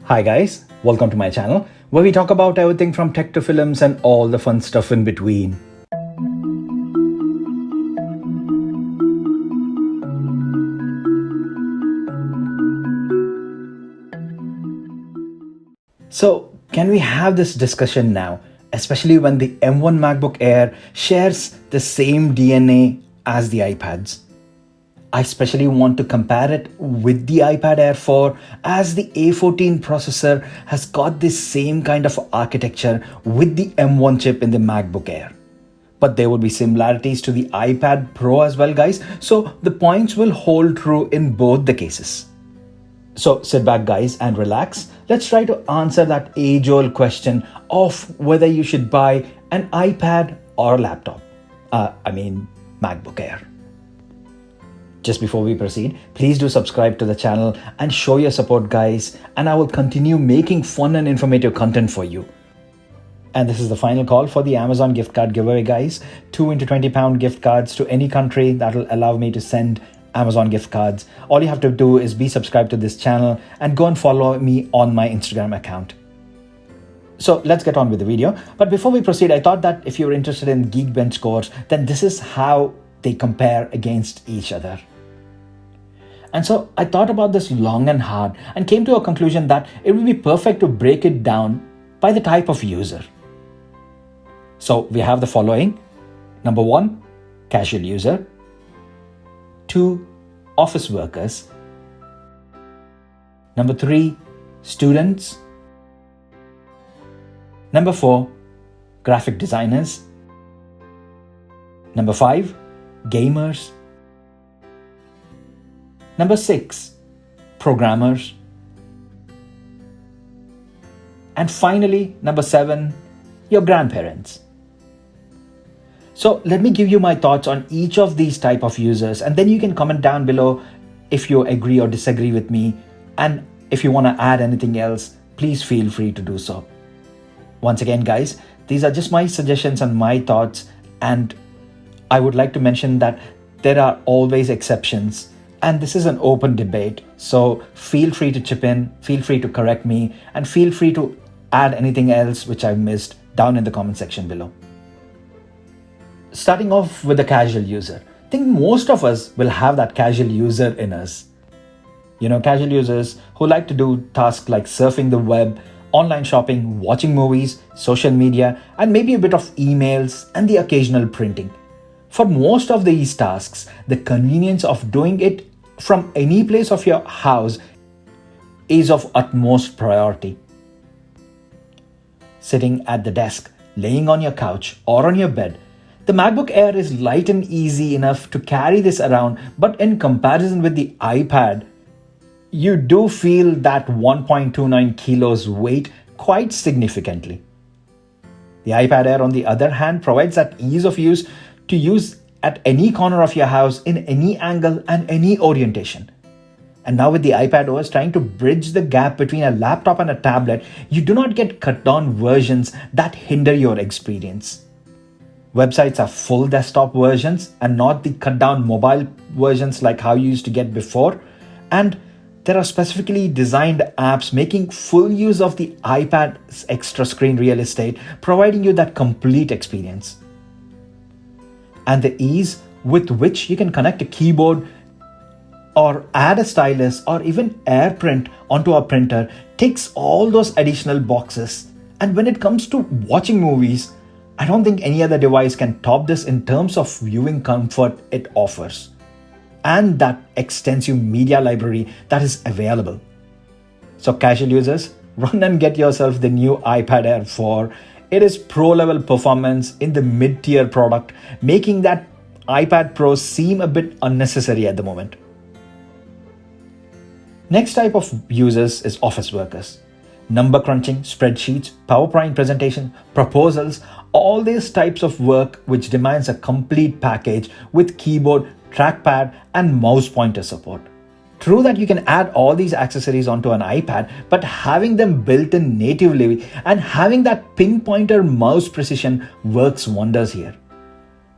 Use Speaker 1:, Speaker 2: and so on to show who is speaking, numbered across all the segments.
Speaker 1: Hi guys, welcome to my channel where we talk about everything from tech to films and all the fun stuff in between. So, can we have this discussion now, especially when the M1 MacBook Air shares the same DNA as the iPads? I especially want to compare it with the iPad Air 4 as the A14 processor has got this same kind of architecture with the M1 chip in the MacBook Air. But there would be similarities to the iPad Pro as well, guys, so the points will hold true in both the cases. So sit back, guys, and relax. Let's try to answer that age-old question of whether you should buy an iPad or a laptop. MacBook Air. Just before we proceed, please do subscribe to the channel and show your support, guys, and I will continue making fun and informative content for you. And this is the final call for the Amazon gift card giveaway, guys. 2 into £20 gift cards to any country that will allow me to send Amazon gift cards. All you have to do is be subscribed to this channel and go and follow me on my Instagram account. So let's get on with the video. But before we proceed, I thought that if you're interested in Geekbench Scores, then this is how they compare against each other. And so I thought about this long and hard and came to a conclusion that it would be perfect to break it down by the type of user. So we have the following. Number 1, casual user. 2, office workers. Number 3, students. Number 4, graphic designers. Number 5, gamers. Number 6, programmers. And finally, number 7, your grandparents. So let me give you my thoughts on each of these type of users, and then you can comment down below if you agree or disagree with me. And if you want to add anything else, please feel free to do so. Once again, guys, these are just my suggestions and my thoughts, and I would like to mention that there are always exceptions. And this is an open debate, so feel free to chip in, feel free to correct me, and feel free to add anything else which I've missed down in the comment section below. Starting off with the casual user. I think most of us will have that casual user in us. Casual users who like to do tasks like surfing the web, online shopping, watching movies, social media, and maybe a bit of emails and the occasional printing. For most of these tasks, the convenience of doing it from any place of your house is of utmost priority. Sitting at the desk, laying on your couch or on your bed, the MacBook Air is light and easy enough to carry this around, but in comparison with the iPad, you do feel that 1.29 kilos weight quite significantly. The iPad Air, on the other hand, provides that ease of use to use at any corner of your house in any angle and any orientation. And now with the iPad OS trying to bridge the gap between a laptop and a tablet, you do not get cut down versions that hinder your experience. Websites are full desktop versions and not the cut down mobile versions like how you used to get before. And there are specifically designed apps making full use of the iPad's extra screen real estate, providing you that complete experience. And the ease with which you can connect a keyboard or add a stylus or even AirPrint onto a printer ticks all those additional boxes. And when it comes to watching movies, I don't think any other device can top this in terms of viewing comfort it offers and that extensive media library that is available. So casual users, run and get yourself the new iPad Air 4. It is pro-level performance in the mid-tier product, making that iPad Pro seem a bit unnecessary at the moment. Next type of users is office workers. Number crunching, spreadsheets, PowerPoint presentation, proposals, all these types of work which demands a complete package with keyboard, trackpad, and mouse pointer support. True that you can add all these accessories onto an iPad, but having them built in natively and having that pinpointer mouse precision works wonders here.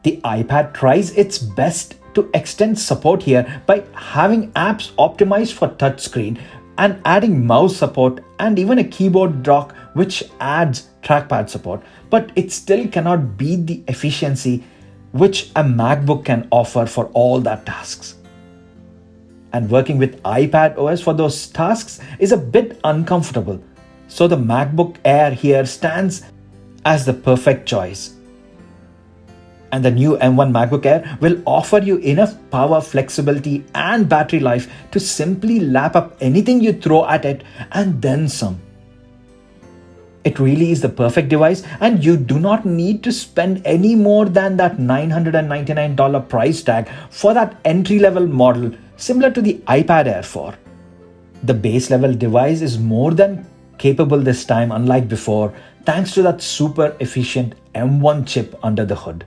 Speaker 1: The iPad tries its best to extend support here by having apps optimized for touchscreen and adding mouse support and even a keyboard dock which adds trackpad support, but it still cannot beat the efficiency which a MacBook can offer for all that tasks. And working with iPad OS for those tasks is a bit uncomfortable. So the MacBook Air here stands as the perfect choice. And the new M1 MacBook Air will offer you enough power, flexibility, and battery life to simply lap up anything you throw at it and then some. It really is the perfect device, and you do not need to spend any more than that $999 price tag for that entry-level model similar to the iPad Air 4. The base level device is more than capable this time, unlike before, thanks to that super efficient M1 chip under the hood.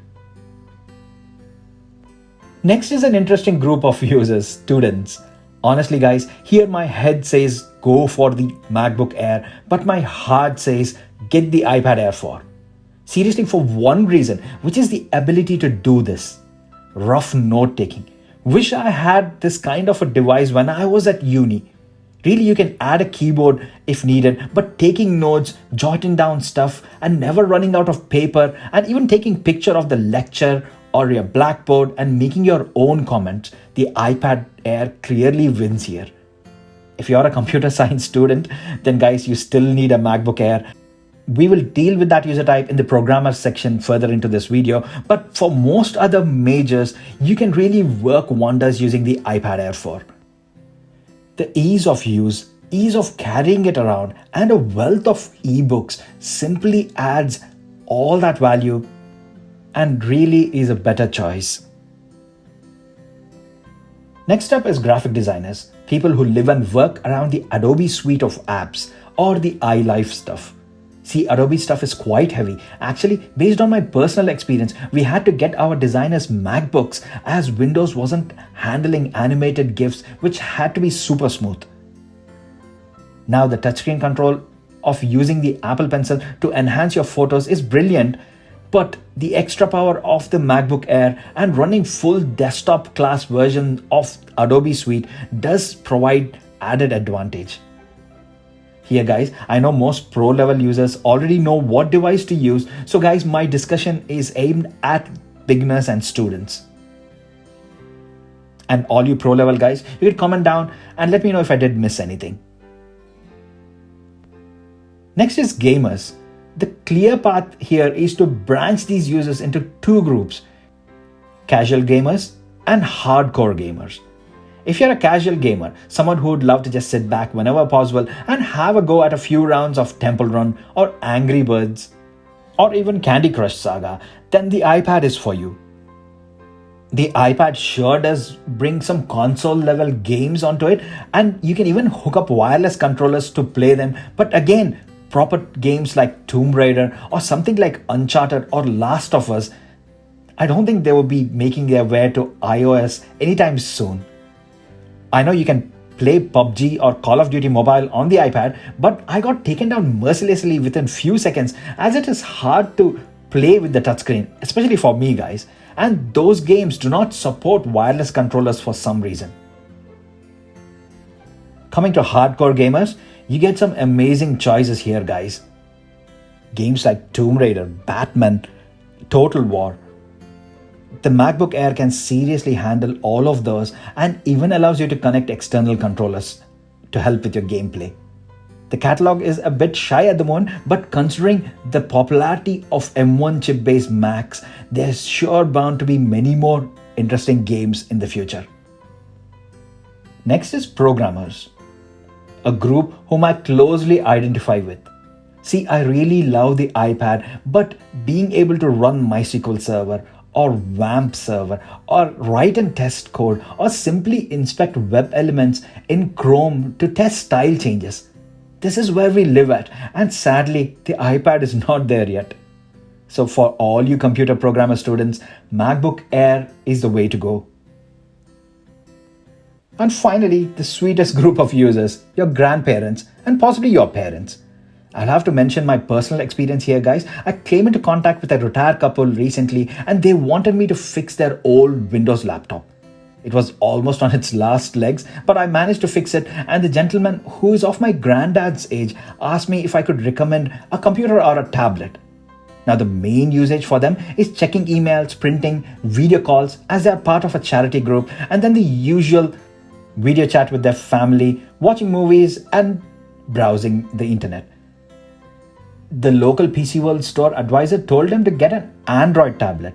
Speaker 1: Next is an interesting group of users, students. Honestly guys, here my head says go for the MacBook Air, but my heart says get the iPad Air 4. Seriously, for one reason, which is the ability to do this. Rough note taking. Wish I had this kind of a device when I was at uni. Really, you can add a keyboard if needed, but taking notes, jotting down stuff, and never running out of paper, and even taking picture of the lecture or your blackboard and making your own comments, the iPad Air clearly wins here. If you're a computer science student, then guys, you still need a MacBook Air. We will deal with that user type in the programmer section further into this video, but for most other majors, you can really work wonders using the iPad Air 4. The ease of use, ease of carrying it around, and a wealth of ebooks simply adds all that value and really is a better choice. Next up is graphic designers, people who live and work around the Adobe suite of apps or the iLife stuff. See, Adobe stuff is quite heavy. Actually, based on my personal experience, we had to get our designers MacBooks as Windows wasn't handling animated GIFs, which had to be super smooth. Now the touchscreen control of using the Apple Pencil to enhance your photos is brilliant, but the extra power of the MacBook Air and running full desktop class version of Adobe Suite does provide added advantage. Here guys, I know most pro level users already know what device to use, so guys, my discussion is aimed at beginners and students. And all you pro level guys, you can comment down and let me know if I did miss anything. Next is gamers. The clear path here is to branch these users into two groups, casual gamers and hardcore gamers. If you're a casual gamer, someone who would love to just sit back whenever possible and have a go at a few rounds of Temple Run or Angry Birds or even Candy Crush Saga, then the iPad is for you. The iPad sure does bring some console level games onto it, and you can even hook up wireless controllers to play them, but again, proper games like Tomb Raider or something like Uncharted or Last of Us, I don't think they will be making their way to iOS anytime soon. I know you can play PUBG or Call of Duty Mobile on the iPad, but I got taken down mercilessly within few seconds as it is hard to play with the touchscreen, especially for me guys, and those games do not support wireless controllers for some reason. Coming to hardcore gamers, you get some amazing choices here guys. Games like Tomb Raider, Batman, Total War. The MacBook Air can seriously handle all of those and even allows you to connect external controllers to help with your gameplay. The catalog is a bit shy at the moment, but considering the popularity of M1 chip-based Macs, there's sure bound to be many more interesting games in the future. Next is programmers, a group whom I closely identify with. See, I really love the iPad, but being able to run MySQL Server or WAMP server, or write and test code, or simply inspect web elements in Chrome to test style changes. This is where we live at, and sadly, the iPad is not there yet. So for all you computer programmer students, MacBook Air is the way to go. And finally, the sweetest group of users, your grandparents and possibly your parents. I'll have to mention my personal experience here guys. I came into contact with a retired couple recently and they wanted me to fix their old Windows laptop. It was almost on its last legs, but I managed to fix it, and the gentleman, who is of my granddad's age, asked me if I could recommend a computer or a tablet. Now, the main usage for them is checking emails, printing, video calls, as they are part of a charity group, and then the usual video chat with their family, watching movies, and browsing the internet. The local PC World store advisor told them to get an Android tablet.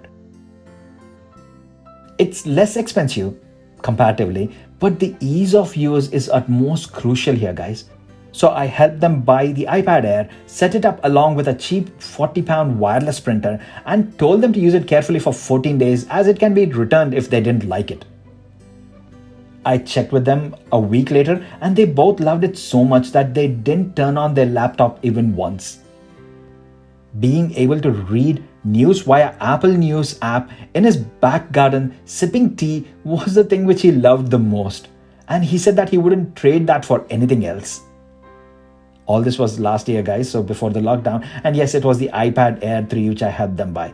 Speaker 1: It's less expensive comparatively, but the ease of use is at most crucial here, guys. So I helped them buy the iPad Air, set it up along with a cheap 40-pound wireless printer, and told them to use it carefully for 14 days as it can be returned if they didn't like it. I checked with them a week later and they both loved it so much that they didn't turn on their laptop even once. Being able to read news via Apple News app in his back garden sipping tea was the thing which he loved the most, and he said that he wouldn't trade that for anything else. All this was last year, guys, so before the lockdown, and yes, it was the iPad Air 3 which I helped them buy.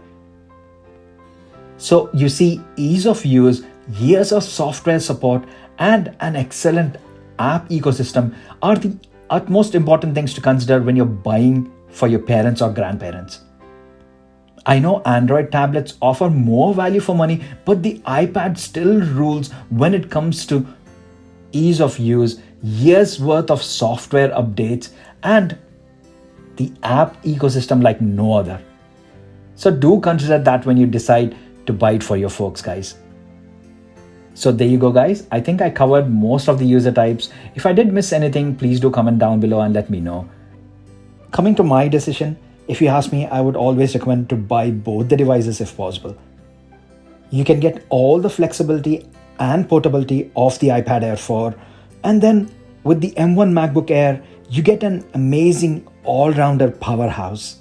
Speaker 1: So you see, ease of use, years of software support, and an excellent app ecosystem are the utmost important things to consider when you're buying for your parents or grandparents. I know Android tablets offer more value for money, but the iPad still rules when it comes to ease of use, years worth of software updates, and the app ecosystem like no other. So do consider that when you decide to buy it for your folks, guys. So there you go, guys. I think I covered most of the user types. If I did miss anything, please do comment down below and let me know. Coming to my decision, if you ask me, I would always recommend to buy both the devices if possible. You can get all the flexibility and portability of the iPad Air 4, and then with the M1 MacBook Air, you get an amazing all-rounder powerhouse.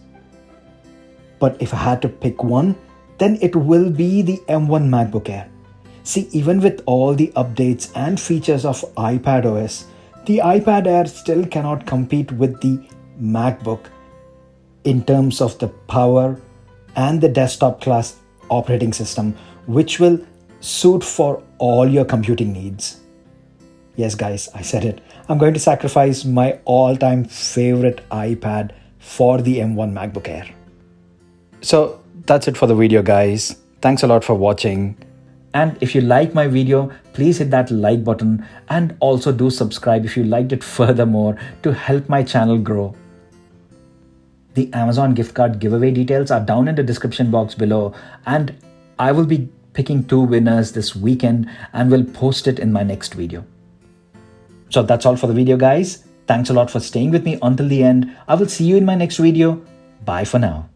Speaker 1: But if I had to pick one, then it will be the M1 MacBook Air. See, even with all the updates and features of iPad OS, the iPad Air still cannot compete with the MacBook in terms of the power and the desktop class operating system, which will suit for all your computing needs. Yes, guys, I said it. I'm going to sacrifice my all-time favorite iPad for the M1 MacBook Air. So that's it for the video, guys. Thanks a lot for watching. And if you like my video, please hit that like button and also do subscribe if you liked it furthermore to help my channel grow. The Amazon gift card giveaway details are down in the description box below, and I will be picking 2 winners this weekend and will post it in my next video. So that's all for the video, guys. Thanks a lot for staying with me until the end. I will see you in my next video. Bye for now.